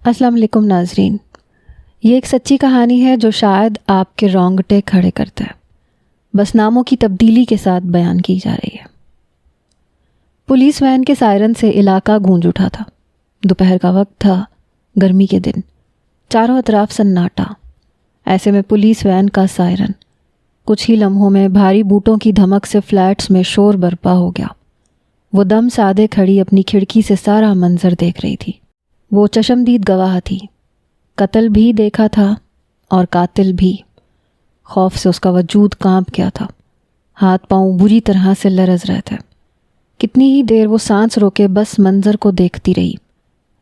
السلام علیکم ناظرین، یہ ایک سچی کہانی ہے جو شاید آپ کے رونگٹے کھڑے کرتا ہے، بس ناموں کی تبدیلی کے ساتھ بیان کی جا رہی ہے۔ پولیس وین کے سائرن سے علاقہ گونج اٹھا تھا۔ دوپہر کا وقت تھا، گرمی کے دن، چاروں اطراف سناٹا۔ ایسے میں پولیس وین کا سائرن کچھ ہی لمحوں میں بھاری بوٹوں کی دھمک سے فلیٹس میں شور برپا ہو گیا۔ وہ دم سادے کھڑی اپنی کھڑکی سے سارا منظر دیکھ رہی تھی۔ وہ چشمدید گواہ تھی، قتل بھی دیکھا تھا اور قاتل بھی۔ خوف سے اس کا وجود کانپ گیا تھا، ہاتھ پاؤں بری طرح سے لرز رہے تھے۔ کتنی ہی دیر وہ سانس روکے بس منظر کو دیکھتی رہی،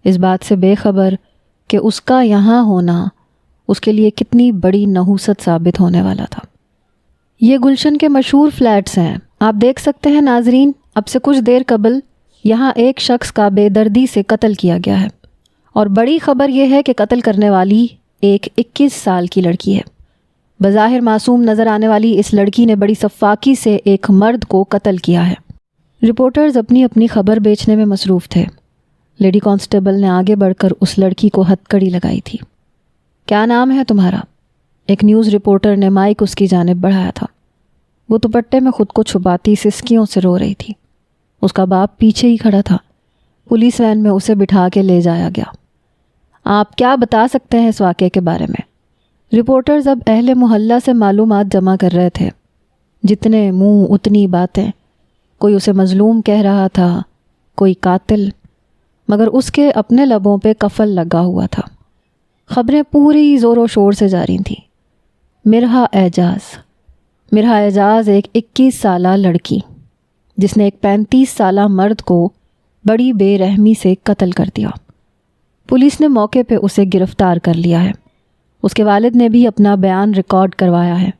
اس بات سے بے خبر کہ اس کا یہاں ہونا اس کے لیے کتنی بڑی نحوست ثابت ہونے والا تھا۔ یہ گلشن کے مشہور فلیٹس ہیں، آپ دیکھ سکتے ہیں ناظرین۔ اب سے کچھ دیر قبل یہاں ایک شخص کا بے دردی سے قتل کیا گیا ہے، اور بڑی خبر یہ ہے کہ قتل کرنے والی ایک 21 سال کی لڑکی ہے۔ بظاہر معصوم نظر آنے والی اس لڑکی نے بڑی سفاکی سے ایک مرد کو قتل کیا ہے۔ رپورٹرز اپنی اپنی خبر بیچنے میں مصروف تھے۔ لیڈی کانسٹیبل نے آگے بڑھ کر اس لڑکی کو ہتھ کڑی لگائی تھی۔ کیا نام ہے تمہارا؟ ایک نیوز رپورٹر نے مائک اس کی جانب بڑھایا تھا۔ وہ دوپٹے میں خود کو چھپاتی سسکیوں سے رو رہی تھی۔ اس کا باپ پیچھے ہی کھڑا تھا۔ پولیس وین میں اسے بٹھا کے لے جایا گیا۔ آپ کیا بتا سکتے ہیں اس واقعے کے بارے میں؟ رپورٹرز اب اہل محلہ سے معلومات جمع کر رہے تھے۔ جتنے منہ اتنی باتیں، کوئی اسے مظلوم کہہ رہا تھا، کوئی قاتل، مگر اس کے اپنے لبوں پہ قفل لگا ہوا تھا۔ خبریں پوری زور و شور سے جاری تھیں۔ مرحا اعجاز ایک 21 سالہ لڑکی جس نے ایک 35 سالہ مرد کو بڑی بے رحمی سے قتل کر دیا۔ پولیس نے موقع پہ اسے گرفتار کر لیا ہے۔ اس کے والد نے بھی اپنا بیان ریکارڈ کروایا ہے۔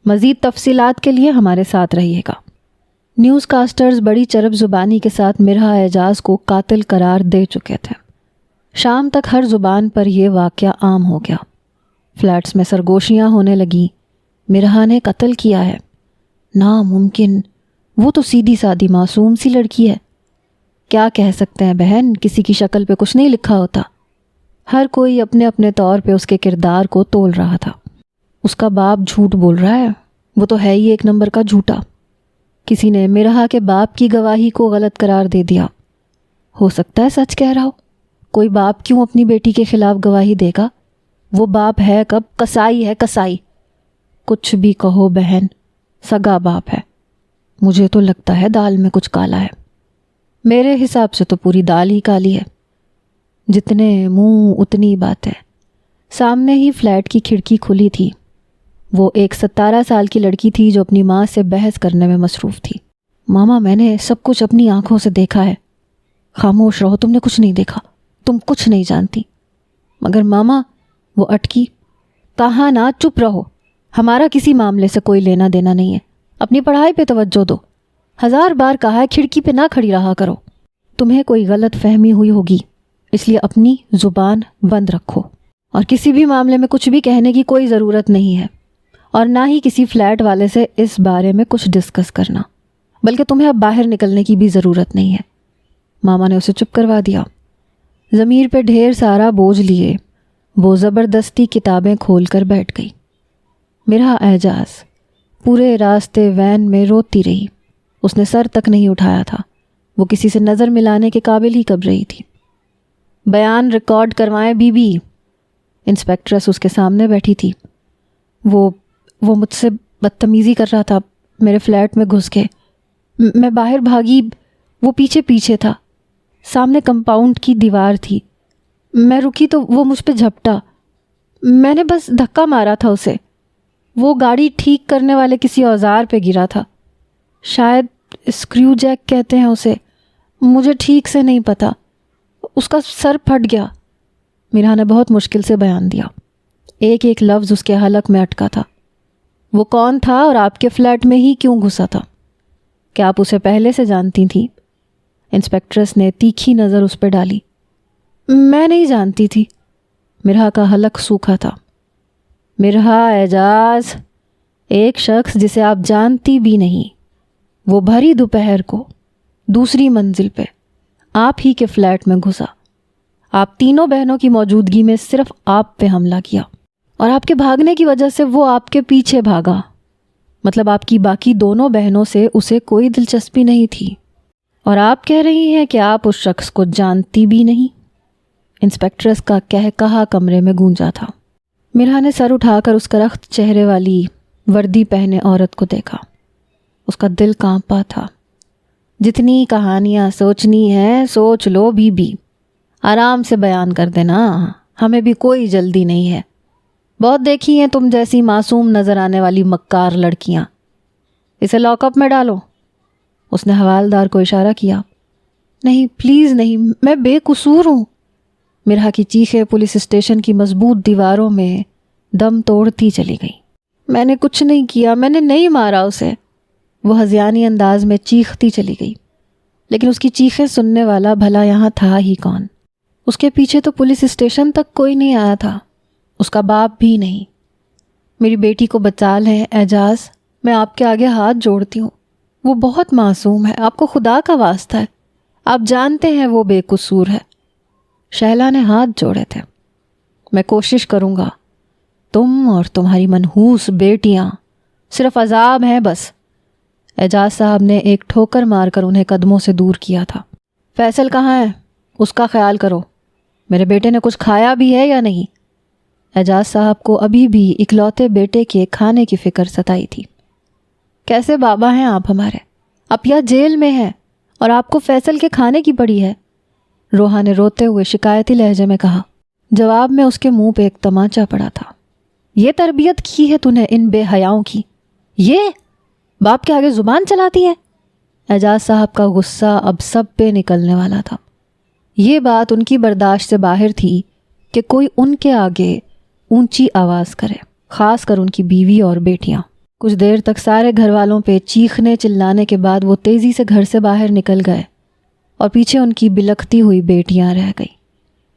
مزید تفصیلات کے لیے ہمارے ساتھ رہیے گا۔ نیوز کاسٹرز بڑی چرب زبانی کے ساتھ مرحا اعجاز کو قاتل قرار دے چکے تھے۔ شام تک ہر زبان پر یہ واقعہ عام ہو گیا۔ فلیٹس میں سرگوشیاں ہونے لگیں۔ مرحا نے قتل کیا ہے؟ ناممکن، وہ تو سیدھی سادی معصوم سی لڑکی ہے۔ کیا کہہ سکتے ہیں بہن، کسی کی شکل پہ کچھ نہیں لکھا ہوتا۔ ہر کوئی اپنے اپنے طور پہ اس کے کردار کو تول رہا تھا۔ اس کا باپ جھوٹ بول رہا ہے، وہ تو ہے ہی ایک نمبر کا جھوٹا۔ کسی نے مرحا کے باپ کی گواہی کو غلط قرار دے دیا۔ ہو سکتا ہے سچ کہہ رہا ہو۔ کوئی باپ کیوں اپنی بیٹی کے خلاف گواہی دے گا؟ وہ باپ ہے کب؟ کسائی ہے، کسائی۔ کچھ بھی کہو بہن، سگا باپ ہے۔ مجھے تو لگتا ہے دال میں کچھ کالا ہے۔ میرے حساب سے تو پوری دال ہی کالی ہے۔ جتنے منہ اتنی باتیں۔ سامنے ہی فلیٹ کی کھڑکی کھلی تھی۔ وہ ایک 17 سال کی لڑکی تھی جو اپنی ماں سے بحث کرنے میں مصروف تھی۔ ماما، میں نے سب کچھ اپنی آنکھوں سے دیکھا ہے۔ خاموش رہو، تم نے کچھ نہیں دیکھا، تم کچھ نہیں جانتی۔ مگر ماما، وہ اٹکی۔ کہا نا چپ رہو، ہمارا کسی معاملے سے کوئی لینا دینا نہیں ہے۔ اپنی پڑھائی پہ توجہ دو۔ 1000 بار کہا ہے کھڑکی پہ نہ کھڑی رہا کرو۔ تمہیں کوئی غلط فہمی ہوئی ہوگی، اس لیے اپنی زبان بند رکھو، اور کسی بھی معاملے میں کچھ بھی کہنے کی کوئی ضرورت نہیں ہے، اور نہ ہی کسی فلیٹ والے سے اس بارے میں کچھ ڈسکس کرنا۔ بلکہ تمہیں اب باہر نکلنے کی بھی ضرورت نہیں ہے۔ ماما نے اسے چپ کروا دیا۔ ضمیر پہ ڈھیر سارا بوجھ لیے وہ زبردستی کتابیں کھول کر بیٹھ گئی۔ مرحا اعجاز پورے راستے وین میں روتی رہی۔ اس نے سر تک نہیں اٹھایا تھا۔ وہ کسی سے نظر ملانے کے قابل ہی کب رہی تھی۔ بیان ریکارڈ کروائیں بی بی۔ انسپیکٹرس اس کے سامنے بیٹھی تھی۔ وہ مجھ سے بدتمیزی کر رہا تھا، میرے فلیٹ میں گھس کے۔ میں باہر بھاگی، وہ پیچھے پیچھے تھا۔ سامنے کمپاؤنڈ کی دیوار تھی۔ میں رکی تو وہ مجھ پہ جھپٹا۔ میں نے بس دھکا مارا تھا اسے۔ وہ گاڑی ٹھیک کرنے والے کسی اوزار پہ گرا تھا، شاید اسکریو جیک کہتے ہیں اسے، مجھے ٹھیک سے نہیں پتہ۔ اس کا سر پھٹ گیا۔ مرحا نے بہت مشکل سے بیان دیا۔ ایک ایک لفظ اس کے حلق میں اٹکا تھا۔ وہ کون تھا اور آپ کے فلیٹ میں ہی کیوں گھسا تھا؟ کیا آپ اسے پہلے سے جانتی تھیں؟ انسپیکٹرس نے تیکھی نظر اس پہ ڈالی۔ میں نہیں جانتی تھی۔ مرحا کا حلق سوکھا تھا۔ مرحا اعجاز، ایک شخص جسے آپ جانتی بھی نہیں، وہ بھری دوپہر کو دوسری منزل پہ آپ ہی کے فلیٹ میں گھسا۔ آپ تینوں بہنوں کی موجودگی میں صرف آپ پہ حملہ کیا، اور آپ کے بھاگنے کی وجہ سے وہ آپ کے پیچھے بھاگا۔ مطلب آپ کی باقی دونوں بہنوں سے اسے کوئی دلچسپی نہیں تھی، اور آپ کہہ رہی ہیں کہ آپ اس شخص کو جانتی بھی نہیں۔ انسپیکٹرس کا کہا کمرے میں گونجا تھا۔ مرحا نے سر اٹھا کر اس کرخت چہرے والی وردی پہنے عورت کو دیکھا۔ اس کا دل کانپا تھا۔ جتنی کہانیاں سوچنی ہیں سوچ لو بی، آرام سے بیان کر دینا، ہمیں بھی کوئی جلدی نہیں ہے۔ بہت دیکھی ہیں تم جیسی معصوم نظر آنے والی مکار لڑکیاں۔ اسے لاک اپ میں ڈالو۔ اس نے حوالدار کو اشارہ کیا۔ نہیں پلیز نہیں، میں بے قصور ہوں۔ مرحا کی چیخیں پولیس اسٹیشن کی مضبوط دیواروں میں دم توڑتی چلی گئی۔ میں نے کچھ نہیں کیا، میں نے نہیں مارا اسے، وہ ہذیانی انداز میں چیختی چلی گئی۔ لیکن اس کی چیخیں سننے والا بھلا یہاں تھا ہی کون؟ اس کے پیچھے تو پولیس اسٹیشن تک کوئی نہیں آیا تھا، اس کا باپ بھی نہیں۔ میری بیٹی کو بچا لیں اعجاز، میں آپ کے آگے ہاتھ جوڑتی ہوں۔ وہ بہت معصوم ہے، آپ کو خدا کا واسطہ ہے، آپ جانتے ہیں وہ بے قصور ہے۔ شہلا نے ہاتھ جوڑے تھے۔ میں کوشش کروں گا، تم اور تمہاری منحوس بیٹیاں صرف عذاب ہیں بس۔ اعجاز صاحب نے ایک ٹھوکر مار کر انہیں قدموں سے دور کیا تھا۔ فیصل کہاں ہے؟ اس کا خیال کرو، میرے بیٹے نے کچھ کھایا بھی ہے یا نہیں؟ اعجاز صاحب کو ابھی بھی اکلوتے بیٹے کے کھانے کی فکر ستائی تھی۔ کیسے بابا ہیں آپ ہمارے؟ اب یا جیل میں ہیں اور آپ کو فیصل کے کھانے کی پڑی ہے؟ روحا نے روتے ہوئے شکایتی لہجے میں کہا۔ جواب میں اس کے منہ پہ ایک تمانچہ پڑا تھا۔ یہ تربیت کی ہے تُونے ان بے حیاؤں کی؟ یہ باپ کے آگے زبان چلاتی ہے؟ اعجاز صاحب کا غصہ اب سب پہ نکلنے والا تھا۔ یہ بات ان کی برداشت سے باہر تھی کہ کوئی ان کے آگے اونچی آواز کرے، خاص کر ان کی بیوی اور بیٹیاں۔ کچھ دیر تک سارے گھر والوں پہ چیخنے چلانے کے بعد وہ تیزی سے گھر سے باہر نکل گئے، اور پیچھے ان کی بلکتی ہوئی بیٹیاں رہ گئی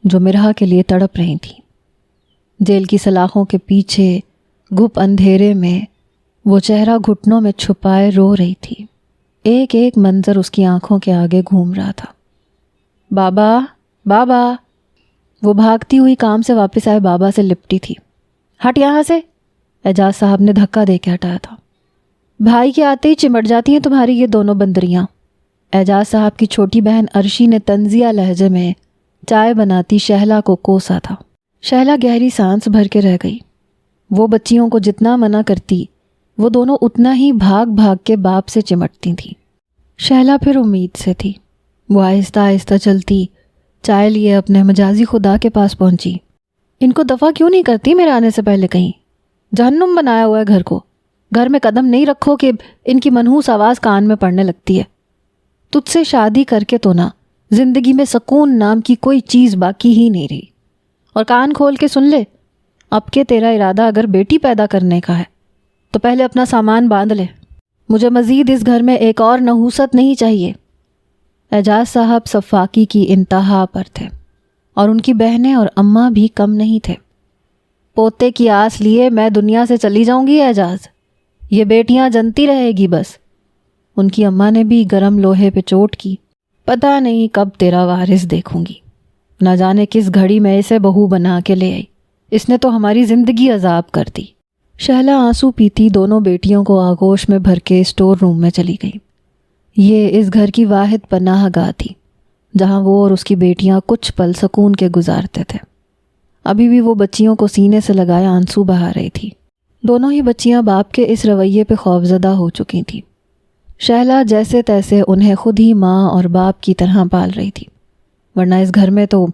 جو مرحا کے لیے تڑپ رہی تھیں۔ جیل کی سلاخوں کے پیچھے گھپ اندھیرے میں وہ چہرہ گھٹنوں میں چھپائے رو رہی تھی۔ ایک ایک منظر اس کی آنکھوں کے آگے گھوم رہا تھا۔ بابا بابا، وہ بھاگتی ہوئی کام سے واپس آئے بابا سے لپٹی تھی۔ ہٹ یہاں سے، اعجاز صاحب نے دھکا دے کے ہٹایا تھا۔ بھائی کے آتے ہی چمٹ جاتی ہیں تمہاری یہ دونوں بندریاں۔ اعجاز صاحب کی چھوٹی بہن عرشی نے طنزیہ لہجے میں چائے بناتی شہلا کو کوسا تھا۔ شہلا گہری سانس بھر کے رہ گئی۔ وہ بچیوں کو جتنا منع کرتی وہ دونوں اتنا ہی بھاگ بھاگ کے باپ سے چمٹتی تھیں۔ شہلا پھر امید سے تھی۔ وہ آہستہ آہستہ چلتی چائے لیے اپنے مجازی خدا کے پاس پہنچی۔ ان کو دفع کیوں نہیں کرتی میرے آنے سے پہلے؟ کہیں جہنم بنایا ہوا ہے گھر کو، گھر میں قدم نہیں رکھو کہ ان کی منحوس آواز کان میں پڑنے لگتی ہے۔ تجھ سے شادی کر کے تو نا زندگی میں سکون نام کی کوئی چیز باقی ہی نہیں رہی۔ اور کان کھول کے سن لے، اب کہ تیرا ارادہ اگر بیٹی پیدا کرنے کا ہے تو پہلے اپنا سامان باندھ لے۔ مجھے مزید اس گھر میں ایک اور نحوست نہیں چاہیے۔ اعجاز صاحب صفاقی کی انتہا پر تھے، اور ان کی بہنیں اور اماں بھی کم نہیں تھے۔ پوتے کی آس لیے میں دنیا سے چلی جاؤں گی اعجاز، یہ بیٹیاں جنتی رہے گی بس۔ ان کی اماں نے بھی گرم لوہے پہ چوٹ کی۔ پتہ نہیں کب تیرا وارث دیکھوں گی، نہ جانے کس گھڑی میں اسے بہو بنا کے لے آئی، اس نے تو ہماری زندگی عذاب کر دی۔ شہلا آنسو پیتی دونوں بیٹیوں کو آغوش میں بھر کے اسٹور روم میں چلی گئی۔ یہ اس گھر کی واحد پناہ گاہ تھی جہاں وہ اور اس کی بیٹیاں کچھ پل سکون کے گزارتے تھے۔ ابھی بھی وہ بچیوں کو سینے سے لگایا آنسو بہا رہی تھی۔ دونوں ہی بچیاں باپ کے اس رویے پہ خوفزدہ ہو چکی تھیں۔ شہلا جیسے تیسے انہیں خود ہی ماں اور باپ کی طرح پال رہی تھی، ورنہ اس گھر میں تو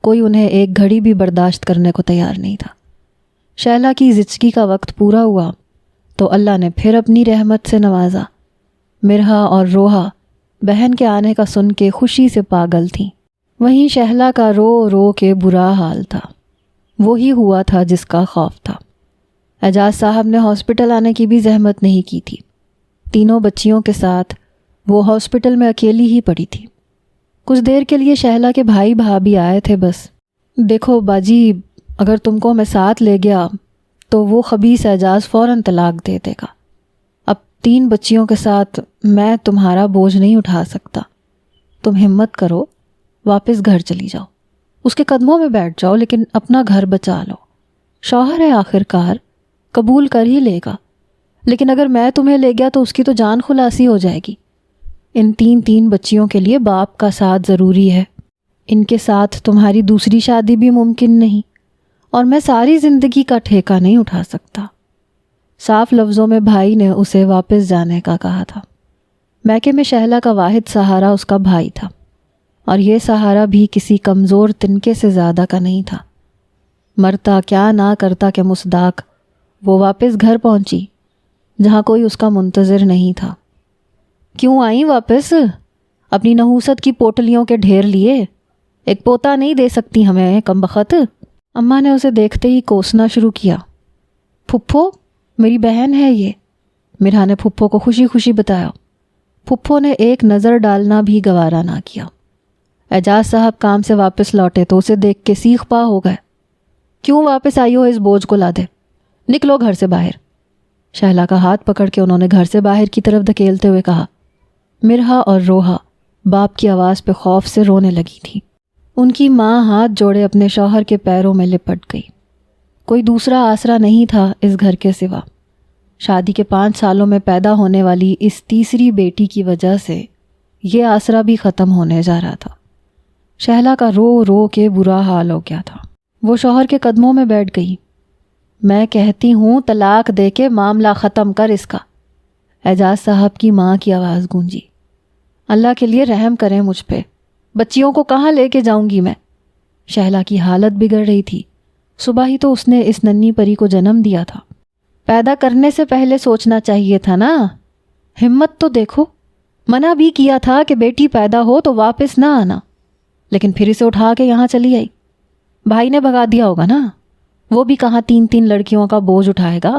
کوئی انہیں ایک گھڑی بھی برداشت کرنے کو تیار نہیں تھا۔ شہلا کی زچگی کا وقت پورا ہوا تو اللہ نے پھر اپنی رحمت سے نوازا۔ مرحا اور روحا بہن کے آنے کا سن کے خوشی سے پاگل تھیں، وہیں شہلا کا رو رو کے برا حال تھا۔ وہی ہوا تھا جس کا خوف تھا۔ اعجاز صاحب نے ہاسپٹل آنے کی بھی زحمت نہیں کی تھی۔ تینوں بچیوں کے ساتھ وہ ہاسپٹل میں اکیلی ہی پڑی تھی۔ کچھ دیر کے لیے شہلا کے بھائی بھابھی آئے تھے بس۔ دیکھو باجی، اگر تم کو میں ساتھ لے گیا تو وہ خبیث اعجاز فوراً طلاق دے دے گا۔ اب 3 بچیوں کے ساتھ میں تمہارا بوجھ نہیں اٹھا سکتا۔ تم ہمت کرو، واپس گھر چلی جاؤ، اس کے قدموں میں بیٹھ جاؤ لیکن اپنا گھر بچا لو. شوہر ہے آخر کار، قبول کر ہی لے گا، لیکن اگر میں تمہیں لے گیا تو اس کی تو جان خلاصی ہو جائے گی. ان تین بچیوں کے لیے باپ کا ساتھ ضروری ہے. ان کے ساتھ تمہاری دوسری شادی بھی ممکن نہیں، اور میں ساری زندگی کا ٹھیکہ نہیں اٹھا سکتا. صاف لفظوں میں بھائی نے اسے واپس جانے کا کہا تھا. میکے میں شہلا کا واحد سہارا اس کا بھائی تھا، اور یہ سہارا بھی کسی کمزور تنکے سے زیادہ کا نہیں تھا. مرتا کیا نہ کرتا کہ مصداق وہ واپس گھر پہنچی جہاں کوئی اس کا منتظر نہیں تھا. کیوں آئیں واپس اپنی نحوست کی پوٹلیوں کے ڈھیر لیے؟ ایک پوتا نہیں دے سکتی ہمیں کمبخت؟ اماں نے اسے دیکھتے ہی کوسنا شروع کیا. پھپھو میری بہن ہے یہ، مرہا نے پھپھو کو خوشی خوشی بتایا. پھپھو نے ایک نظر ڈالنا بھی گوارا نہ کیا. اعجاز صاحب کام سے واپس لوٹے تو اسے دیکھ کے سیخ پا ہو گئے. کیوں واپس آئی ہو؟ اس بوجھ کو لا دے، نکلو گھر سے باہر. شہلا کا ہاتھ پکڑ کے انہوں نے گھر سے باہر کی طرف دھکیلتے ہوئے کہا. مرہا اور روحا باپ کی آواز پہ خوف سے رونے لگی تھی. ان کی ماں ہاتھ جوڑے اپنے شوہر کے پیروں میں لپٹ گئی. کوئی دوسرا آسرا نہیں تھا اس گھر کے سوا. شادی کے 5 سالوں میں پیدا ہونے والی اس تیسری بیٹی کی وجہ سے یہ آسرا بھی ختم ہونے جا رہا تھا. شہلا کا رو رو کے برا حال ہو گیا تھا. وہ شوہر کے قدموں میں بیٹھ گئی. میں کہتی ہوں طلاق دے کے معاملہ ختم کر اس کا. اعجاز صاحب کی ماں کی آواز گونجی. اللہ کے لیے رحم کریں مجھ پہ، بچیوں کو کہاں لے کے جاؤں گی میں؟ شہلا کی حالت بگڑ رہی تھی. صبح ہی تو اس نے اس ننھی پری کو جنم دیا تھا. پیدا کرنے سے پہلے سوچنا چاہیے تھا نا. ہمت تو دیکھو، منع بھی کیا تھا کہ بیٹی پیدا ہو تو واپس نہ آنا، لیکن پھر اسے اٹھا کے یہاں چلی آئی. بھائی نے بھگا دیا ہوگا نا. وہ بھی کہاں 3 لڑکیوں کا بوجھ اٹھائے گا.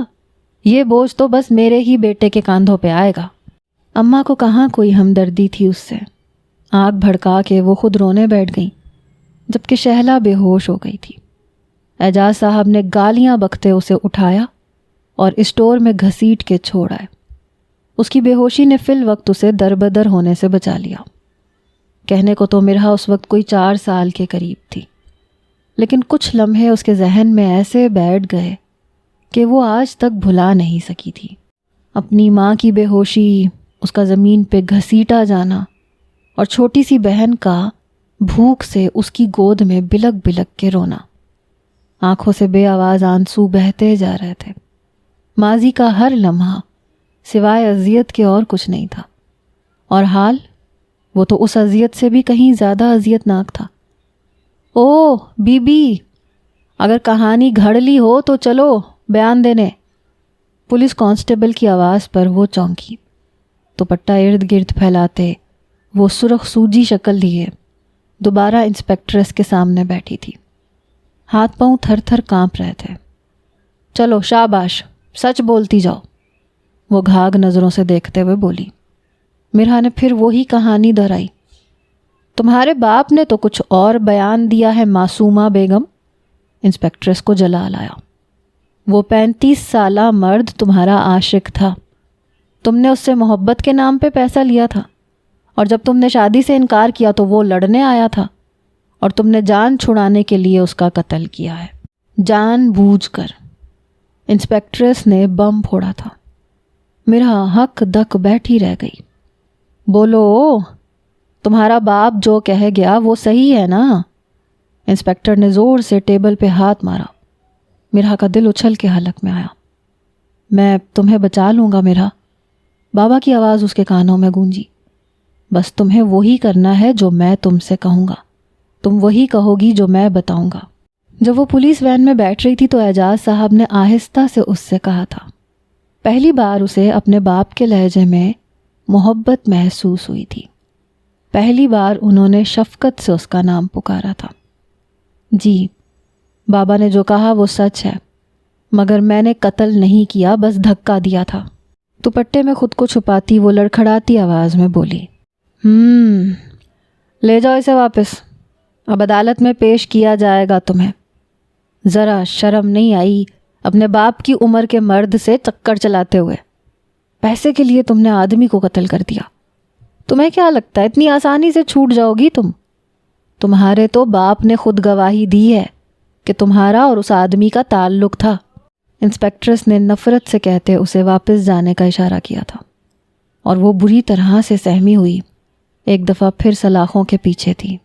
یہ بوجھ تو بس میرے ہی بیٹے کے کاندھوں پہ آئے گا. اماں کو کہاں کوئی ہمدردی تھی اس سے. آنکھ بھڑکا کے وہ خود رونے بیٹھ گئیں، جبکہ شہلا بے ہوش ہو گئی تھی. اعجاز صاحب نے گالیاں بکتے اسے اٹھایا اور اسٹور میں گھسیٹ کے چھوڑ آئے. اس کی بے ہوشی نے فی الوقت اسے دربدر ہونے سے بچا لیا. کہنے کو تو مرہا اس وقت کوئی 4 سال کے قریب تھی، لیکن کچھ لمحے اس کے ذہن میں ایسے بیٹھ گئے کہ وہ آج تک بھلا نہیں سکی تھی. اپنی ماں کی بے ہوشی، اس کا زمین پہ گھسیٹا جانا، اور چھوٹی سی بہن کا بھوک سے اس کی گود میں بلک بلک کے رونا. آنکھوں سے بے آواز آنسو بہتے جا رہے تھے. ماضی کا ہر لمحہ سوائے اذیت کے اور کچھ نہیں تھا، اور حال وہ تو اس اذیت سے بھی کہیں زیادہ اذیت ناک تھا. او بی بی، اگر کہانی گھڑ لی ہو تو چلو بیان دینے. پولیس کانسٹیبل کی آواز پر وہ چونکی. دوپٹہ ارد گرد پھیلاتے وہ سرخ سوجی شکل لیے دوبارہ انسپیکٹریس کے سامنے بیٹھی تھی. ہاتھ پاؤں تھر تھر کانپ رہے تھے. چلو شاباش، سچ بولتی جاؤ، وہ گھاگ نظروں سے دیکھتے ہوئے بولی. مرہا نے پھر وہی کہانی دہرائی. تمہارے باپ نے تو کچھ اور بیان دیا ہے معصومہ بیگم. انسپیکٹریس کو جلال آیا. وہ 35 سالہ مرد تمہارا عاشق تھا. تم نے اس سے محبت کے نام پہ پیسہ لیا تھا، اور جب تم نے شادی سے انکار کیا تو وہ لڑنے آیا تھا، اور تم نے جان چھڑانے کے لیے اس کا قتل کیا ہے، جان بوجھ کر. انسپیکٹریس نے بم پھوڑا تھا. مرہا ہک دک بیٹھی رہ گئی. بولو، تمہارا باپ جو کہہ گیا وہ صحیح ہے نا؟ انسپیکٹر نے زور سے ٹیبل پہ ہاتھ مارا. مرہا کا دل اچھل کے حلق میں آیا. میں تمہیں بچا لوں گا مرہا، بابا کی آواز اس کے کانوں میں گونجی. بس تمہیں وہی کرنا ہے جو میں تم سے کہوں گا، تم وہی کہو گی جو میں بتاؤں گا. جب وہ پولیس وین میں بیٹھ رہی تھی تو اعجاز صاحب نے آہستہ سے اس سے کہا تھا. پہلی بار اسے اپنے باپ کے لہجے میں محبت محسوس ہوئی تھی. پہلی بار انہوں نے شفقت سے اس کا نام پکارا تھا. جی، بابا نے جو کہا وہ سچ ہے، مگر میں نے قتل نہیں کیا، بس دھکا دیا تھا. دوپٹے میں خود کو چھپاتی وہ لڑکھڑاتی آواز میں بولی. لے جاؤ اسے واپس، اب عدالت میں پیش کیا جائے گا تمہیں. ذرا شرم نہیں آئی اپنے باپ کی عمر کے مرد سے چکر چلاتے ہوئے؟ پیسے کے لیے تم نے آدمی کو قتل کر دیا. تمہیں کیا لگتا ہے اتنی آسانی سے چھوٹ جاؤ گی تم؟ تمہارے تو باپ نے خود گواہی دی ہے کہ تمہارا اور اس آدمی کا تعلق تھا۔ انسپیکٹرس نے نفرت سے کہتے اسے واپس جانے کا اشارہ کیا تھا، اور وہ بری طرح سے سہمی ہوئی ایک دفعہ پھر سلاخوں کے پیچھے تھی۔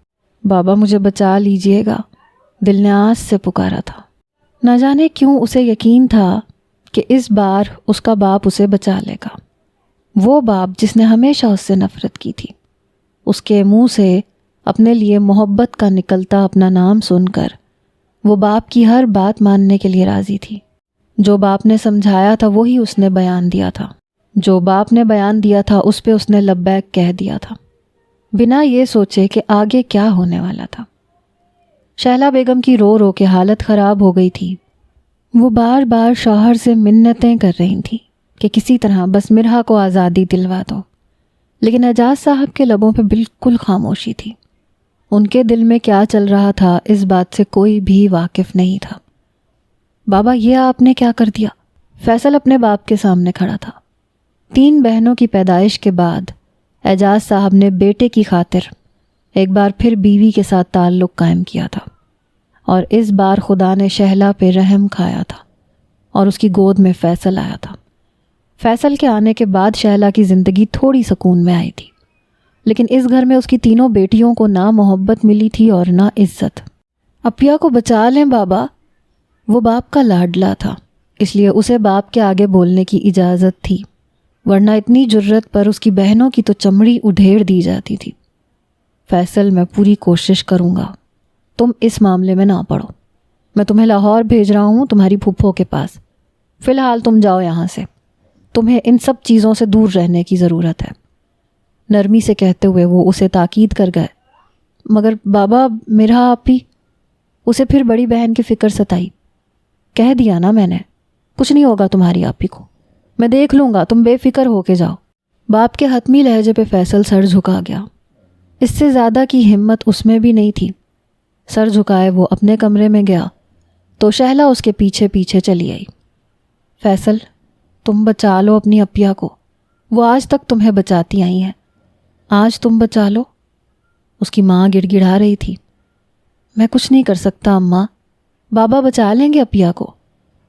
بابا مجھے بچا لیجئے گا، دل نے آس سے پکارا تھا۔ نہ جانے کیوں اسے یقین تھا کہ اس بار اس کا باپ اسے بچا لے گا۔ وہ باپ جس نے ہمیشہ اس سے نفرت کی تھی، اس کے منہ سے اپنے لیے محبت کا نکلتا اپنا نام سن کر وہ باپ کی ہر بات ماننے کے لیے راضی تھی۔ جو باپ نے سمجھایا تھا وہی اس نے بیان دیا تھا، جو باپ نے بیان دیا تھا اس پہ اس نے لبیک کہہ دیا تھا، بنا یہ سوچے کہ آگے کیا ہونے والا تھا۔ شہلا بیگم کی رو رو کے حالت خراب ہو گئی تھی۔ وہ بار بار شوہر سے منتیں کر رہی تھی کہ کسی طرح بس مرہا کو آزادی دلوا دو، لیکن اعجاز صاحب کے لبوں پہ بالکل خاموشی تھی۔ ان کے دل میں کیا چل رہا تھا اس بات سے کوئی بھی واقف نہیں تھا۔ بابا یہ آپ نے کیا کر دیا؟ فیصل اپنے باپ کے سامنے کھڑا تھا۔ 3 بہنوں کی پیدائش کے بعد اعجاز صاحب نے بیٹے کی خاطر ایک بار پھر بیوی کے ساتھ تعلق قائم کیا تھا، اور اس بار خدا نے شہلا پہ رحم کھایا تھا اور اس کی گود میں فیصل آیا تھا۔ فیصل کے آنے کے بعد شہلا کی زندگی تھوڑی سکون میں آئی تھی، لیکن اس گھر میں اس کی تینوں بیٹیوں کو نہ محبت ملی تھی اور نہ عزت۔ اپیا کو بچا لیں بابا، وہ باپ کا لاڈلا تھا، اس لیے اسے باپ کے آگے بولنے کی اجازت تھی، ورنہ اتنی جرت پر اس کی بہنوں کی تو چمڑی اڈھیڑ دی جاتی تھی۔ فیصل میں پوری کوشش کروں گا، تم اس معاملے میں نہ پڑو، میں تمہیں لاہور بھیج رہا ہوں تمہاری پھپھو کے پاس، فی الحال تم جاؤ یہاں سے، تمہیں ان سب چیزوں سے دور رہنے کی ضرورت ہے۔ نرمی سے کہتے ہوئے وہ اسے تاکید کر گئے۔ مگر بابا میرا آپی، اسے پھر بڑی بہن کی فکر ستائی۔ کہہ دیا نا میں نے، کچھ نہیں ہوگا تمہاری آپی کو، میں دیکھ لوں گا، تم بے فکر ہو کے جاؤ۔ باپ کے حتمی لہجے پہ فیصل سر جھکا گیا۔ اس سے زیادہ کی ہمت اس میں بھی نہیں تھی۔ سر جھکائے وہ اپنے کمرے میں گیا تو شہلا اس کے پیچھے پیچھے چلی آئی۔ فیصل تم بچا لو اپنی اپیا کو، وہ آج تک تمہیں بچاتی آئی ہیں، آج تم بچا لو۔ اس کی ماں گڑ گڑا رہی تھی۔ میں کچھ نہیں کر سکتا اماں، بابا بچا لیں گے اپیا کو،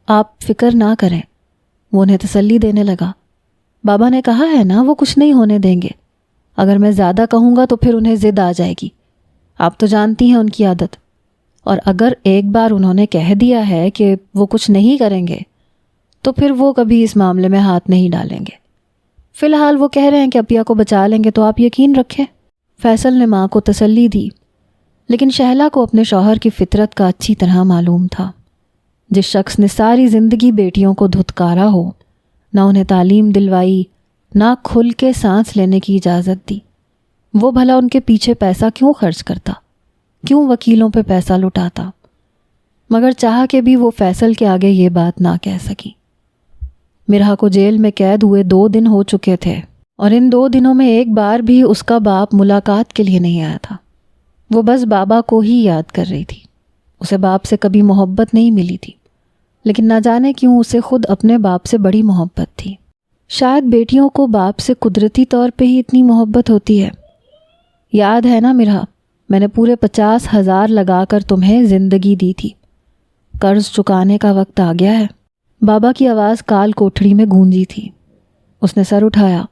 آپ فکر نہ کریں۔ وہ انہیں تسلی دینے لگا۔ بابا نے کہا ہے نا وہ کچھ نہیں ہونے دیں گے، اگر میں زیادہ کہوں گا تو پھر انہیں ضد آ جائے گی، آپ تو جانتی ہیں ان کی عادت، اور اگر ایک بار انہوں نے کہہ دیا ہے کہ وہ کچھ نہیں کریں گے تو پھر وہ کبھی اس معاملے میں ہاتھ نہیں ڈالیں گے۔ فی الحال وہ کہہ رہے ہیں کہ اپیا کو بچا لیں گے تو آپ یقین رکھیں۔ فیصل نے ماں کو تسلی دی، لیکن شہلا کو اپنے شوہر کی فطرت کا اچھی طرح معلوم تھا۔ جس شخص نے ساری زندگی بیٹیوں کو دھتکارا ہو، نہ انہیں تعلیم دلوائی، نہ کھل کے سانس لینے کی اجازت دی، وہ بھلا ان کے پیچھے پیسہ کیوں خرچ کرتا، کیوں وکیلوں پہ پیسہ لٹاتا؟ مگر چاہ کے بھی وہ فیصل کے آگے یہ بات نہ کہہ سکی۔ مرہا کو جیل میں قید ہوئے 2 دن ہو چکے تھے، اور ان 2 دنوں میں ایک بار بھی اس کا باپ ملاقات کے لیے نہیں آیا تھا۔ وہ بس بابا کو ہی یاد کر رہی تھی۔ اسے باپ سے کبھی محبت نہیں ملی تھی، لیکن نہ جانے کیوں اسے خود اپنے باپ سے بڑی محبت تھی۔ شاید بیٹیوں کو باپ سے قدرتی طور پہ ہی اتنی محبت ہوتی ہے۔ یاد ہے نا مرہا، میں نے پورے 50,000 لگا کر تمہیں زندگی دی تھی، قرض چکانے کا وقت آ گیا ہے۔ بابا کی آواز کال کوٹھڑی میں گونجی تھی۔ اس نے سر اٹھایا،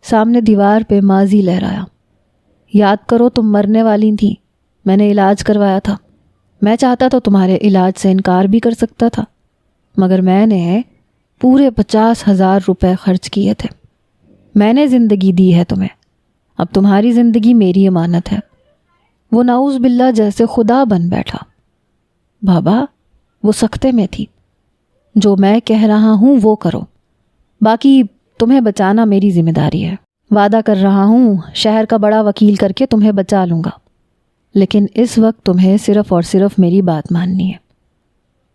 سامنے دیوار پہ ماضی لہرایا۔ یاد کرو تم مرنے والی تھیں، میں نے علاج کروایا تھا، میں چاہتا تو تمہارے علاج سے انکار بھی کر سکتا تھا، مگر میں نے پورے 50,000 روپے خرچ کیے تھے۔ میں نے زندگی دی ہے تمہیں، اب تمہاری زندگی میری امانت ہے۔ وہ نعوذ باللہ جیسے خدا بن بیٹھا۔ بابا وہ سختے میں تھی، جو میں کہہ رہا ہوں وہ کرو، باقی تمہیں بچانا میری ذمہ داری ہے۔ وعدہ کر رہا ہوں شہر کا بڑا وکیل کر کے تمہیں بچا لوں گا، لیکن اس وقت تمہیں صرف اور صرف میری بات ماننی ہے۔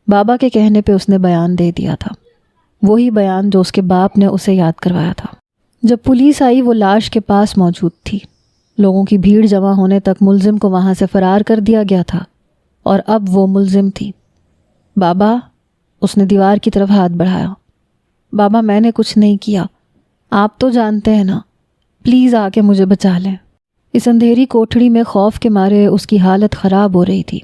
بابا کے کہنے پہ اس نے بیان دے دیا تھا، وہی بیان جو اس کے باپ نے اسے یاد کروایا تھا۔ جب پولیس آئی وہ لاش کے پاس موجود تھی۔ لوگوں کی بھیڑ جمع ہونے تک ملزم کو وہاں سے فرار کر دیا گیا تھا، اور اب وہ ملزم تھی۔ بابا، اس نے دیوار کی طرف ہاتھ بڑھایا۔ بابا میں نے کچھ نہیں کیا، آپ تو جانتے ہیں نا، پلیز آ کے مجھے بچا لیں۔ اس اندھیری کوٹھڑی میں خوف کے مارے اس کی حالت خراب ہو رہی تھی،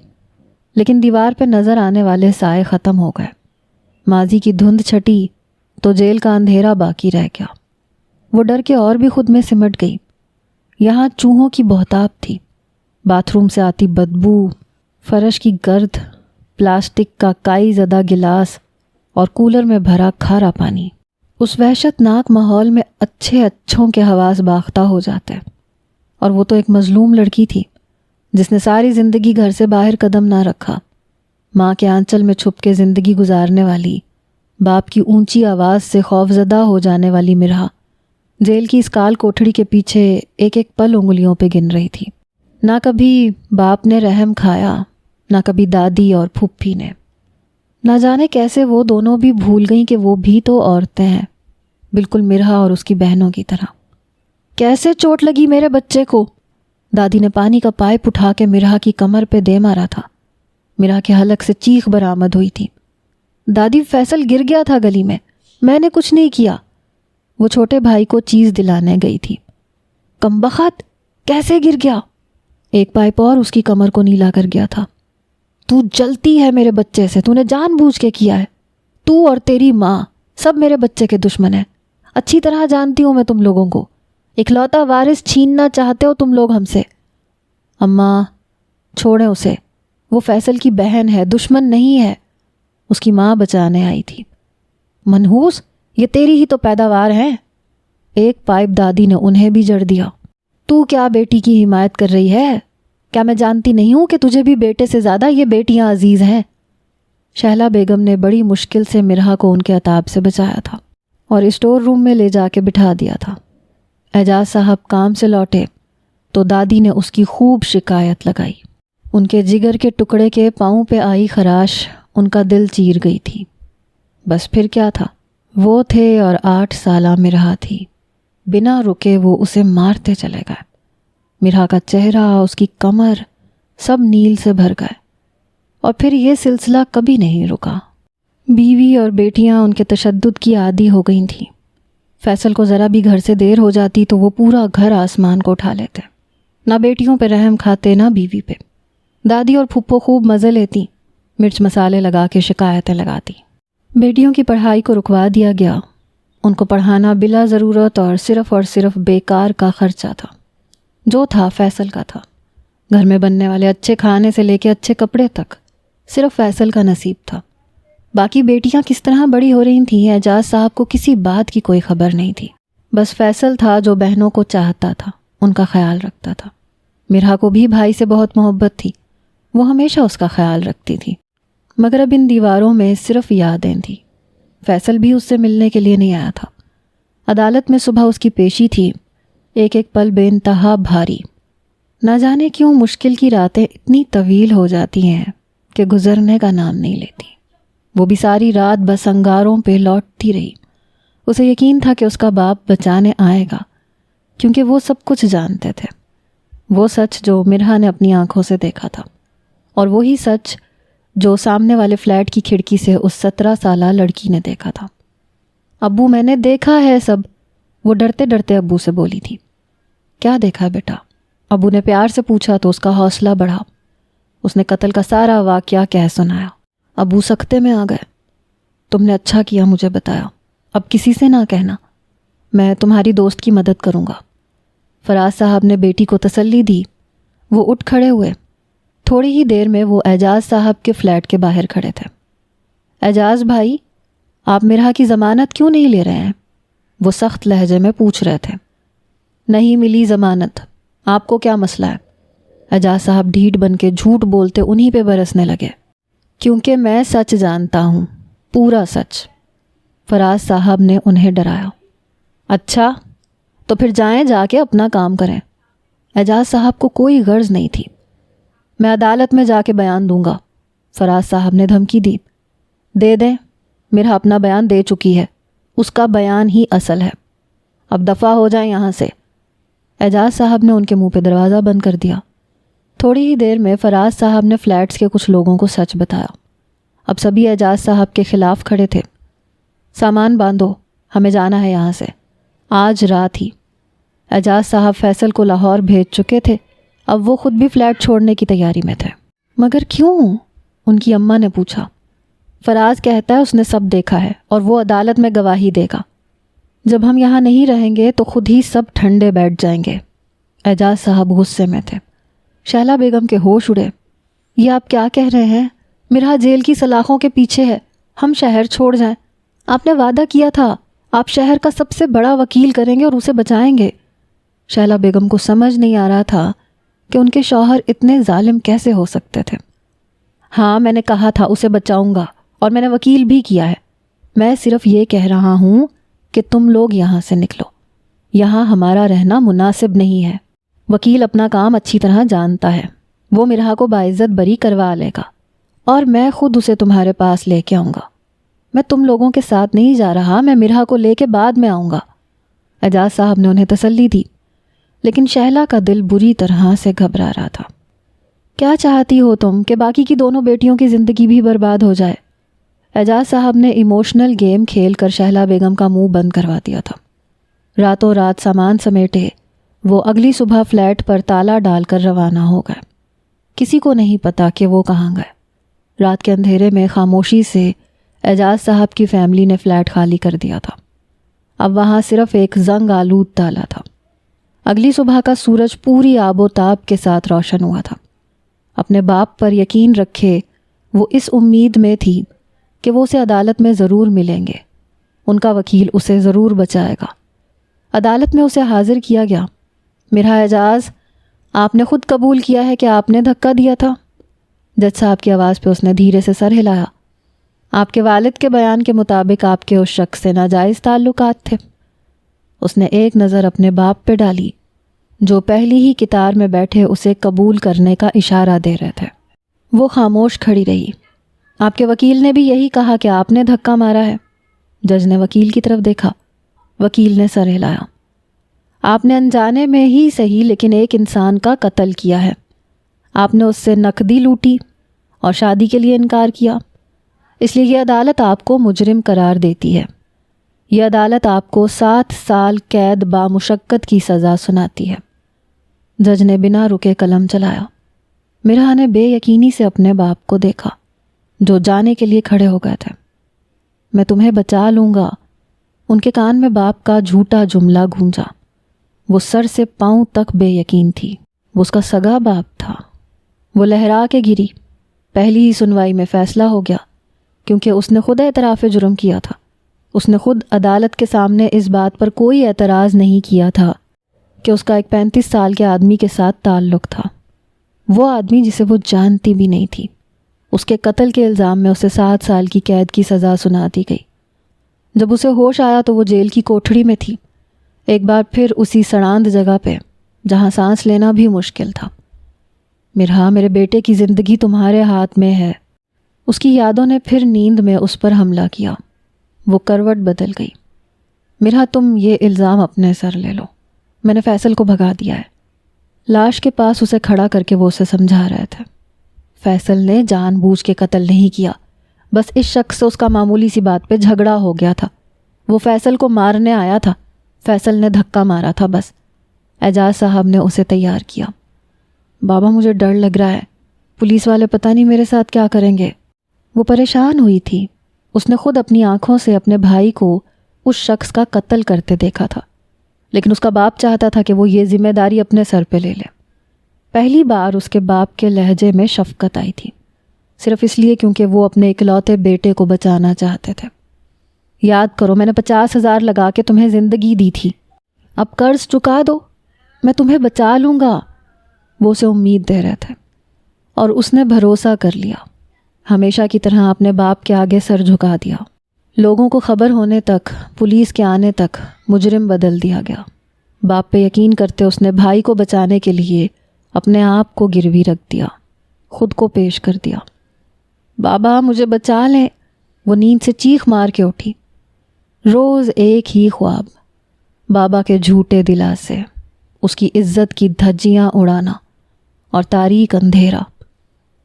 لیکن دیوار پہ نظر آنے والے سائے ختم ہو گئے۔ ماضی کی دھند چھٹی تو جیل کا اندھیرا باقی رہ گیا۔ وہ ڈر کے اور بھی خود میں سمٹ گئی۔ یہاں چوہوں کی بہتاب تھی، باتھ روم سے آتی بدبو، فرش کی گرد، پلاسٹک کا کائی زدہ گلاس اور کولر میں بھرا کھارا پانی۔ اس وحشت ناک ماحول میں اچھوں کے حواس باختہ ہو جاتے، اور وہ تو ایک مظلوم لڑکی تھی جس نے ساری زندگی گھر سے باہر قدم نہ رکھا، ماں کے آنچل میں چھپ کے زندگی گزارنے والی، باپ کی اونچی آواز سے خوفزدہ ہو جانے والی مرہا جیل کی اس کال کوٹھڑی کے پیچھے ایک ایک پل انگلیوں پہ گن رہی تھی۔ نہ کبھی باپ نے رحم کھایا، نہ کبھی دادی اور پھپھی نے۔ نہ جانے کیسے وہ دونوں بھی بھول گئیں کہ وہ بھی تو عورتیں ہیں، بالکل مرہا اور اس کی بہنوں کی طرح۔ کیسے چوٹ لگی میرے بچے کو؟ دادی نے پانی کا پائپ اٹھا کے مرہا کی کمر پہ دے مارا تھا۔ مرہا کے حلق سے چیخ برآمد ہوئی تھی۔ دادی فیصل گر گیا تھا گلی میں نے کچھ نہیں کیا۔ وہ چھوٹے بھائی کو چیز دلانے گئی تھی۔ کمبخت، کیسے گر گیا؟ ایک پائپ اور اس کی کمر کو نیلا کر گیا تھا۔ تو جلتی ہے میرے بچے سے، تو نے جان بوجھ کے کیا ہے۔ تو اور تیری ماں سب میرے بچے کے دشمن ہیں، اچھی طرح جانتی ہوں میں تم لوگوں کو۔ اکلوتا وارث چھیننا چاہتے ہو تم لوگ ہم سے۔ اماں چھوڑیں اسے، وہ فیصل کی بہن ہے، دشمن نہیں ہے، اس کی ماں بچانے آئی تھی۔ منحوس، یہ تیری ہی تو پیداوار ہیں۔ ایک پائپ دادی نے انہیں بھی جڑ دیا۔ تو کیا بیٹی کی حمایت کر رہی ہے؟ کیا میں جانتی نہیں ہوں کہ تجھے بھی بیٹے سے زیادہ یہ بیٹیاں عزیز ہیں؟ شہلا بیگم نے بڑی مشکل سے مرہا کو ان کے عتاب سے بچایا تھا اور اسٹور روم میں لے جا کے بٹھا دیا تھا۔ اعجاز صاحب کام سے لوٹے تو دادی نے اس کی خوب شکایت لگائی۔ ان کے جگر کے ٹکڑے کے پاؤں پہ آئی خراش ان کا دل چیر گئی تھی۔ بس پھر کیا تھا، وہ تھے اور 8 سالہ مرہا تھی۔ بنا رکے وہ اسے مارتے چلے گئے۔ مرہا کا چہرہ، اس کی کمر، سب نیل سے بھر گئے، اور پھر یہ سلسلہ کبھی نہیں رکا۔ بیوی اور بیٹیاں ان کے تشدد کی عادی ہو گئی تھیں۔ فیصل کو ذرا بھی گھر سے دیر ہو جاتی تو وہ پورا گھر آسمان کو اٹھا لیتے۔ نہ بیٹیوں پہ رحم کھاتے نہ بیوی پہ۔ دادی اور پھپھو خوب مزے لیتی، مرچ مسالے لگا کے شکایتیں لگاتی۔ بیٹیوں کی پڑھائی کو رکوا دیا گیا۔ ان کو پڑھانا بلا ضرورت اور صرف بیکار کا خرچہ تھا۔ جو تھا فیصل کا تھا۔ گھر میں بننے والے اچھے کھانے سے لے کے اچھے کپڑے تک صرف فیصل کا نصیب تھا۔ باقی بیٹیاں کس طرح بڑی ہو رہی تھیں، اعجاز صاحب کو کسی بات کی کوئی خبر نہیں تھی۔ بس فیصل تھا جو بہنوں کو چاہتا تھا، ان کا خیال رکھتا تھا۔ مرہا کو بھی بھائی سے بہت محبت تھی، وہ ہمیشہ اس کا خیال رکھتی تھی، مگر اب ان دیواروں میں صرف یادیں تھیں۔ فیصل بھی اس سے ملنے کے لیے نہیں آیا تھا۔ عدالت میں صبح اس کی پیشی تھی، ایک ایک پل بے انتہا بھاری۔ نہ جانے کیوں مشکل کی راتیں اتنی طویل ہو جاتی ہیں کہ گزرنے کا نام نہیں لیتی۔ وہ بھی ساری رات بس انگاروں پہ لوٹتی رہی۔ اسے یقین تھا کہ اس کا باپ بچانے آئے گا، کیونکہ وہ سب کچھ جانتے تھے۔ وہ سچ جو مرہا نے اپنی آنکھوں سے دیکھا تھا، اور وہی سچ جو سامنے والے فلیٹ کی کھڑکی سے اس 17 سالہ لڑکی نے دیکھا تھا۔ ابو میں نے دیکھا ہے سب، وہ ڈرتے ڈرتے ابو سے بولی تھی۔ کیا دیکھا بیٹا؟ ابو نے پیار سے پوچھا تو اس کا حوصلہ بڑھا۔ اس نے قتل کا سارا واقعہ کہہ سنایا۔ ابو سکتے میں آ گئے۔ تم نے اچھا کیا مجھے بتایا، اب کسی سے نہ کہنا، میں تمہاری دوست کی مدد کروں گا۔ فراز صاحب نے بیٹی کو تسلی دی۔ وہ اٹھ کھڑے ہوئے۔ تھوڑی ہی دیر میں وہ اعجاز صاحب کے فلیٹ کے باہر کھڑے تھے۔ اعجاز بھائی، آپ مرہا کی ضمانت کیوں نہیں لے رہے ہیں؟ وہ سخت لہجے میں پوچھ رہے تھے۔ نہیں ملی ضمانت، آپ کو کیا مسئلہ ہے؟ اعجاز صاحب ڈھیٹ بن کے جھوٹ بولتے انہی پہ برسنے لگے۔ کیونکہ میں سچ جانتا ہوں، پورا سچ۔ فراز صاحب نے انہیں ڈرایا۔ اچھا تو پھر جائیں، جا کے اپنا کام کریں۔ اعجاز صاحب کو کوئی غرض نہیں تھی۔ میں عدالت میں جا کے بیان دوں گا، فراز صاحب نے دھمکی دی۔ دے دیں، مرہا اپنا بیان دے چکی ہے، اس کا بیان ہی اصل ہے، اب دفع ہو جائیں یہاں سے۔ اعجاز صاحب نے ان کے منہ پہ دروازہ بند کر دیا۔ تھوڑی ہی دیر میں فراز صاحب نے فلیٹس کے کچھ لوگوں کو سچ بتایا۔ اب سبھی اعجاز صاحب کے خلاف کھڑے تھے۔ سامان باندھو، ہمیں جانا ہے یہاں سے، آج رات ہی۔ اعجاز صاحب فیصل کو لاہور بھیج چکے تھے، اب وہ خود بھی فلیٹ چھوڑنے کی تیاری میں تھے۔ مگر کیوں؟ ان کی اماں نے پوچھا۔ فراز کہتا ہے اس نے سب دیکھا ہے اور وہ عدالت میں گواہی دے گا۔ جب ہم یہاں نہیں رہیں گے تو خود ہی سب ٹھنڈے بیٹھ جائیں گے۔ اعجاز صاحب غصے میں تھے۔ شہلا بیگم کے ہوش اڑے۔ یہ آپ کیا کہہ رہے ہیں؟ مرحا جیل کی سلاخوں کے پیچھے ہے، ہم شہر چھوڑ جائیں؟ آپ نے وعدہ کیا تھا آپ شہر کا سب سے بڑا وکیل کریں گے اور اسے بچائیں گے۔ شہلا بیگم کو سمجھ نہیں آ رہا تھا کہ ان کے شوہر اتنے ظالم کیسے ہو سکتے تھے۔ ہاں میں نے کہا تھا اسے بچاؤں گا اور میں نے وکیل بھی کیا ہے، میں صرف یہ کہہ رہا ہوں کہ تم لوگ یہاں سے نکلو، یہاں ہمارا رہنا مناسب نہیں ہے۔ وکیل اپنا کام اچھی طرح جانتا ہے، وہ مرحا کو باعزت بری کروا لے گا اور میں خود اسے تمہارے پاس لے کے آؤں گا۔ میں تم لوگوں کے ساتھ نہیں جا رہا، میں مرحا کو لے کے بعد میں آؤں گا۔ اعجاز صاحب نے انہیں تسلی دی، لیکن شہلا کا دل بری طرح سے گھبرا رہا تھا۔ کیا چاہتی ہو تم کہ باقی کی دونوں بیٹیوں کی زندگی بھی برباد ہو جائے؟ اعجاز صاحب نے ایموشنل گیم کھیل کر شہلا بیگم کا منہ بند کروا دیا تھا۔ راتوں رات سامان سمیٹے وہ اگلی صبح فلیٹ پر تالا ڈال کر روانہ ہو گئے۔ کسی کو نہیں پتا کہ وہ کہاں گئے۔ رات کے اندھیرے میں خاموشی سے اعجاز صاحب کی فیملی نے فلیٹ خالی کر دیا تھا۔ اب وہاں صرف ایک زنگ آلود تالا تھا۔ اگلی صبح کا سورج پوری آب و تاب کے ساتھ روشن ہوا تھا۔ اپنے باپ پر یقین رکھے وہ اس امید میں تھی کہ وہ اسے عدالت میں ضرور ملیں گے، ان کا وکیل اسے ضرور بچائے گا۔ عدالت میں اسے حاضر کیا گیا۔ مرحا اعجاز، آپ نے خود قبول کیا ہے کہ آپ نے دھکا دیا تھا؟ جج صاحب کی آواز پہ اس نے دھیرے سے سر ہلایا۔ آپ کے والد کے بیان کے مطابق آپ کے اس شخص سے ناجائز تعلقات تھے۔ اس نے ایک نظر اپنے باپ پہ ڈالی جو پہلی ہی قطار میں بیٹھے اسے قبول کرنے کا اشارہ دے رہے تھے۔ وہ خاموش کھڑی رہی۔ آپ کے وکیل نے بھی یہی کہا کہ آپ نے دھکا مارا ہے؟ جج نے وکیل کی طرف دیکھا۔ وکیل نے سر ہلایا۔ آپ نے انجانے میں ہی صحیح لیکن ایک انسان کا قتل کیا ہے۔ آپ نے اس سے نقدی لوٹی اور شادی کے لیے انکار کیا، اس لیے یہ عدالت آپ کو مجرم قرار دیتی ہے۔ یہ عدالت آپ کو 7 سال قید بامشقت کی سزا سناتی ہے۔ جج نے بنا رکے قلم چلایا۔ مرحا نے بے یقینی سے اپنے باپ کو دیکھا جو جانے کے لیے کھڑے ہو گئے تھے۔ میں تمہیں بچا لوں گا، ان کے کان میں باپ کا جھوٹا جملہ گونجا۔ وہ سر سے پاؤں تک بے یقین تھی، وہ اس کا سگا باپ تھا۔ وہ لہرا کے گری۔ پہلی ہی سنوائی میں فیصلہ ہو گیا، کیونکہ اس نے خود اعتراف جرم کیا تھا۔ اس نے خود عدالت کے سامنے اس بات پر کوئی اعتراض نہیں کیا تھا کہ اس کا ایک 35 سال کے آدمی کے ساتھ تعلق تھا، وہ آدمی جسے وہ جانتی بھی نہیں تھی۔ اس کے قتل کے الزام میں اسے 7 سال کی قید کی سزا سنا دی گئی۔ جب اسے ہوش آیا تو وہ جیل کی کوٹھڑی میں تھی، ایک بار پھر اسی سڑاند جگہ پہ جہاں سانس لینا بھی مشکل تھا۔ مرحا، میرے بیٹے کی زندگی تمہارے ہاتھ میں ہے۔ اس کی یادوں نے پھر نیند میں اس پر حملہ کیا۔ وہ کروٹ بدل گئی۔ مرحا، تم یہ الزام اپنے سر لے لو، میں نے فیصل کو بھگا دیا ہے۔ لاش کے پاس اسے کھڑا کر کے وہ اسے سمجھا رہے تھے۔ فیصل نے جان بوجھ کے قتل نہیں کیا، بس اس شخص سے اس کا معمولی سی بات پہ جھگڑا ہو گیا تھا۔ وہ فیصل کو مارنے آیا تھا، فیصل نے دھکا مارا تھا بس۔ اعجاز صاحب نے اسے تیار کیا۔ بابا مجھے ڈر لگ رہا ہے، پولیس والے پتہ نہیں میرے ساتھ کیا کریں گے۔ وہ پریشان ہوئی تھی۔ اس نے خود اپنی آنکھوں سے اپنے بھائی کو اس شخص کا قتل کرتے دیکھا تھا، لیکن اس کا باپ چاہتا تھا کہ وہ یہ ذمہ داری اپنے سر پہ لے لے۔ پہلی بار اس کے باپ کے لہجے میں شفقت آئی تھی، صرف اس لیے کیونکہ وہ اپنے اکلوتے بیٹے کو بچانا چاہتے تھے۔ یاد کرو، میں نے 50,000 لگا کے تمہیں زندگی دی تھی، اب قرض چکا دو، میں تمہیں بچا لوں گا۔ وہ اسے امید دے رہے تھے اور اس نے بھروسہ کر لیا۔ ہمیشہ کی طرح اپنے باپ کے آگے سر جھکا دیا۔ لوگوں کو خبر ہونے تک، پولیس کے آنے تک مجرم بدل دیا گیا۔ باپ پہ یقین کرتے اس نے بھائی کو بچانے کے لیے اپنے آپ کو گروی رکھ دیا، خود کو پیش کر دیا۔ بابا مجھے بچا لیں، وہ نیند سے چیخ مار کے اٹھی۔ روز ایک ہی خواب، بابا کے جھوٹے دلاسے، اس کی عزت کی دھجیاں اڑانا اور تاریک اندھیرا۔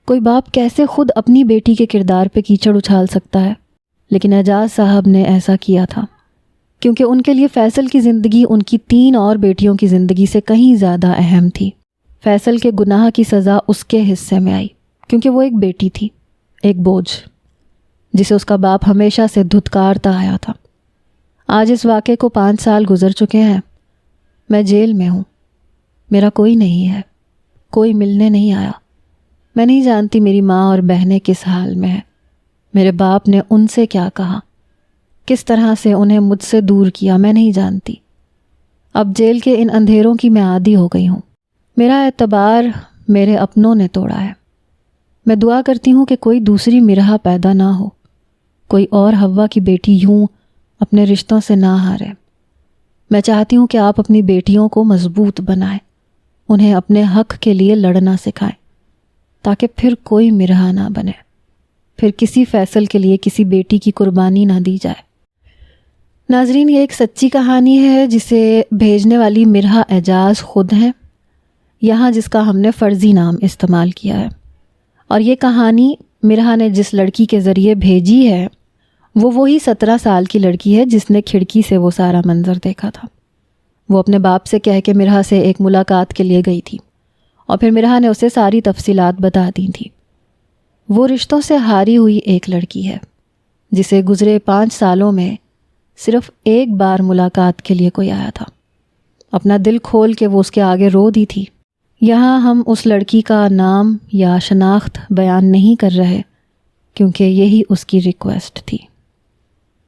کوئی باپ کیسے خود اپنی بیٹی کے کردار پہ کیچڑ اچھال سکتا ہے؟ لیکن اعجاز صاحب نے ایسا کیا تھا۔ کیونکہ ان کے لیے فیصل کی زندگی ان کی 3 اور بیٹیوں کی زندگی سے کہیں زیادہ اہم تھی۔ فیصل کے گناہ کی سزا اس کے حصے میں آئی، کیونکہ وہ ایک بیٹی تھی، ایک بوجھ جسے اس کا باپ ہمیشہ سے دھتکارتا آیا تھا۔ آج اس واقعے کو 5 سال گزر چکے ہیں۔ میں جیل میں ہوں، میرا کوئی نہیں ہے، کوئی ملنے نہیں آیا۔ میں نہیں جانتی میری ماں اور بہنیں کس حال میں ہیں، میرے باپ نے ان سے کیا کہا، کس طرح سے انہیں مجھ سے دور کیا، میں نہیں جانتی۔ اب جیل کے ان اندھیروں کی میں عادی ہو گئی ہوں۔ میرا اعتبار میرے اپنوں نے توڑا ہے۔ میں دعا کرتی ہوں کہ کوئی دوسری مرحا پیدا نہ ہو، کوئی اور حوا کی بیٹی یوں اپنے رشتوں سے نہ ہارے۔ میں چاہتی ہوں کہ آپ اپنی بیٹیوں کو مضبوط بنائیں، انہیں اپنے حق کے لیے لڑنا سکھائیں، تاکہ پھر کوئی مرحا نہ بنے، پھر کسی فیصل کے لیے کسی بیٹی کی قربانی نہ دی جائے۔ ناظرین، یہ ایک سچی کہانی ہے جسے بھیجنے والی مرحا اعجاز خود ہیں، یہاں جس کا ہم نے فرضی نام استعمال کیا ہے۔ اور یہ کہانی مرحا نے جس لڑکی کے ذریعے بھیجی ہے وہ وہی 17 سال کی لڑکی ہے جس نے کھڑکی سے وہ سارا منظر دیکھا تھا۔ وہ اپنے باپ سے کہہ کے مرحا سے ایک ملاقات کے لیے گئی تھی، اور پھر مرحا نے اسے ساری تفصیلات بتا دی تھی۔ وہ رشتوں سے ہاری ہوئی ایک لڑکی ہے جسے گزرے 5 سالوں میں صرف ایک بار ملاقات کے لیے کوئی آیا تھا۔ اپنا دل کھول کے وہ اس کے آگے رو دی تھی۔ یہاں ہم اس لڑکی کا نام یا شناخت بیان نہیں کر رہے، کیونکہ یہی اس کی ریکویسٹ تھی۔